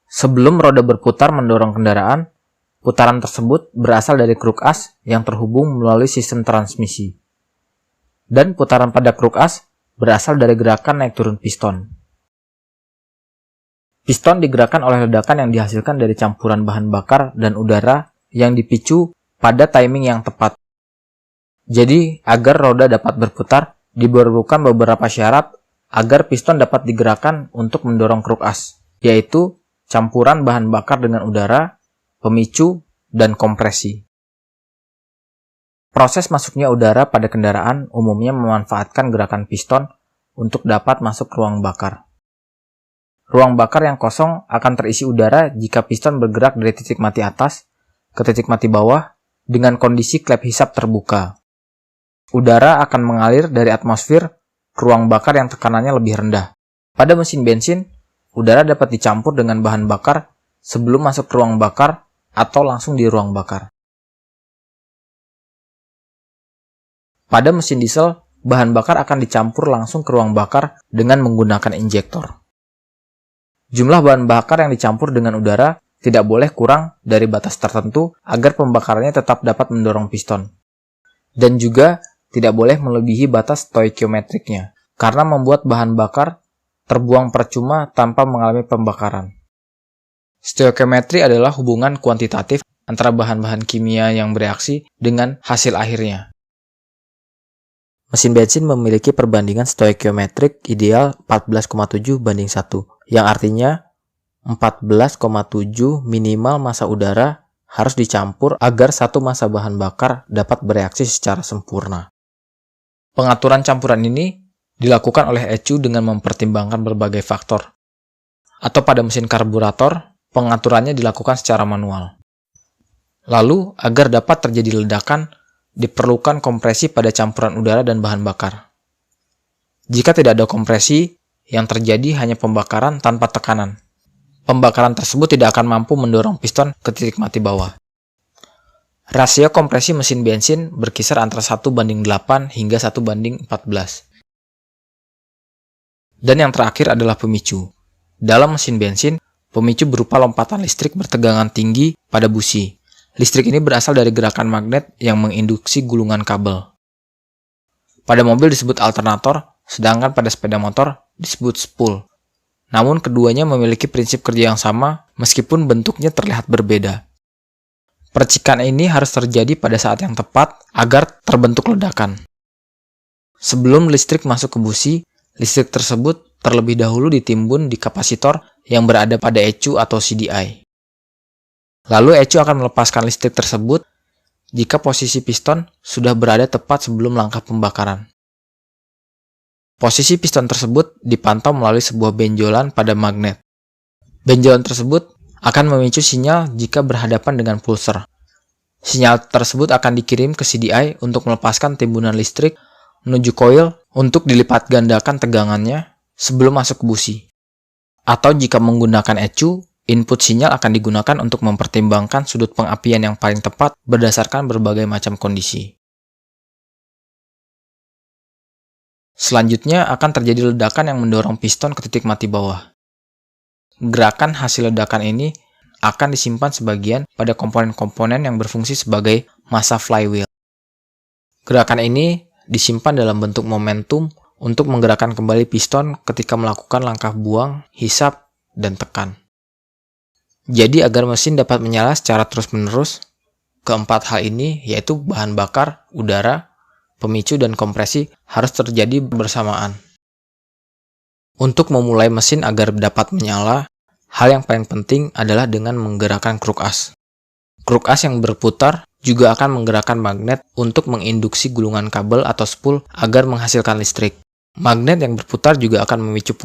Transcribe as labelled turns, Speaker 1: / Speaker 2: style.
Speaker 1: Sebelum roda berputar mendorong kendaraan, putaran tersebut berasal dari kruk as yang terhubung melalui sistem transmisi. Dan putaran pada kruk as berasal dari gerakan naik turun piston. Piston digerakkan oleh ledakan yang dihasilkan dari campuran bahan bakar dan udara yang dipicu pada timing yang tepat. Jadi, agar roda dapat berputar, diperlukan beberapa syarat agar piston dapat digerakkan untuk mendorong kruk as, yaitu campuran bahan bakar dengan udara, pemicu, dan kompresi. Proses masuknya udara pada kendaraan umumnya memanfaatkan gerakan piston untuk dapat masuk ke ruang bakar. Ruang bakar yang kosong akan terisi udara jika piston bergerak dari titik mati atas ke titik mati bawah dengan kondisi klep hisap terbuka. Udara akan mengalir dari atmosfer ke ruang bakar yang tekanannya lebih rendah. Pada mesin bensin, udara dapat dicampur dengan bahan bakar sebelum masuk ke ruang bakar atau langsung di ruang bakar. Pada mesin diesel, bahan bakar akan dicampur langsung ke ruang bakar dengan menggunakan injektor. Jumlah bahan bakar yang dicampur dengan udara tidak boleh kurang dari batas tertentu agar pembakarannya tetap dapat mendorong piston. Dan juga tidak boleh melebihi batas stoikiometriknya, karena membuat bahan bakar terbuang percuma tanpa mengalami pembakaran. Stoikiometri adalah hubungan kuantitatif antara bahan-bahan kimia yang bereaksi dengan hasil akhirnya. Mesin bensin memiliki perbandingan stoikiometrik ideal 14,7 banding 1, yang artinya 14,7 minimal massa udara harus dicampur agar satu massa bahan bakar dapat bereaksi secara sempurna. Pengaturan campuran ini dilakukan oleh ECU dengan mempertimbangkan berbagai faktor. Atau pada mesin karburator, pengaturannya dilakukan secara manual. Lalu, agar dapat terjadi ledakan, diperlukan kompresi pada campuran udara dan bahan bakar. Jika tidak ada kompresi, yang terjadi hanya pembakaran tanpa tekanan. Pembakaran tersebut tidak akan mampu mendorong piston ke titik mati bawah. Rasio kompresi mesin bensin berkisar antara 1:8 hingga 1:14. Dan yang terakhir adalah pemicu. Dalam mesin bensin, pemicu berupa lompatan listrik bertegangan tinggi pada busi. Listrik ini berasal dari gerakan magnet yang menginduksi gulungan kabel. Pada mobil disebut alternator, sedangkan pada sepeda motor disebut spool. Namun keduanya memiliki prinsip kerja yang sama meskipun bentuknya terlihat berbeda. Percikan ini harus terjadi pada saat yang tepat agar terbentuk ledakan. Sebelum listrik masuk ke busi, listrik tersebut terlebih dahulu ditimbun di kapasitor yang berada pada ECU atau CDI. Lalu ECU akan melepaskan listrik tersebut jika posisi piston sudah berada tepat sebelum langkah pembakaran. Posisi piston tersebut dipantau melalui sebuah benjolan pada magnet. Benjolan tersebut akan memicu sinyal jika berhadapan dengan pulser. Sinyal tersebut akan dikirim ke CDI untuk melepaskan timbunan listrik menuju coil untuk dilipat gandakan tegangannya sebelum masuk ke busi. Atau jika menggunakan ECU, input sinyal akan digunakan untuk mempertimbangkan sudut pengapian yang paling tepat berdasarkan berbagai macam kondisi. Selanjutnya akan terjadi ledakan yang mendorong piston ke titik mati bawah. Gerakan hasil ledakan ini akan disimpan sebagian pada komponen-komponen yang berfungsi sebagai massa flywheel. Gerakan ini disimpan dalam bentuk momentum untuk menggerakkan kembali piston ketika melakukan langkah buang, hisap, dan tekan. Jadi agar mesin dapat menyala secara terus-menerus, keempat hal ini yaitu bahan bakar, udara, pemicu, dan kompresi harus terjadi bersamaan. Untuk memulai mesin agar dapat menyala, hal yang paling penting adalah dengan menggerakkan kruk as. Kruk as yang berputar juga akan menggerakkan magnet untuk menginduksi gulungan kabel atau spool agar menghasilkan listrik. Magnet yang berputar juga akan memicu pulsa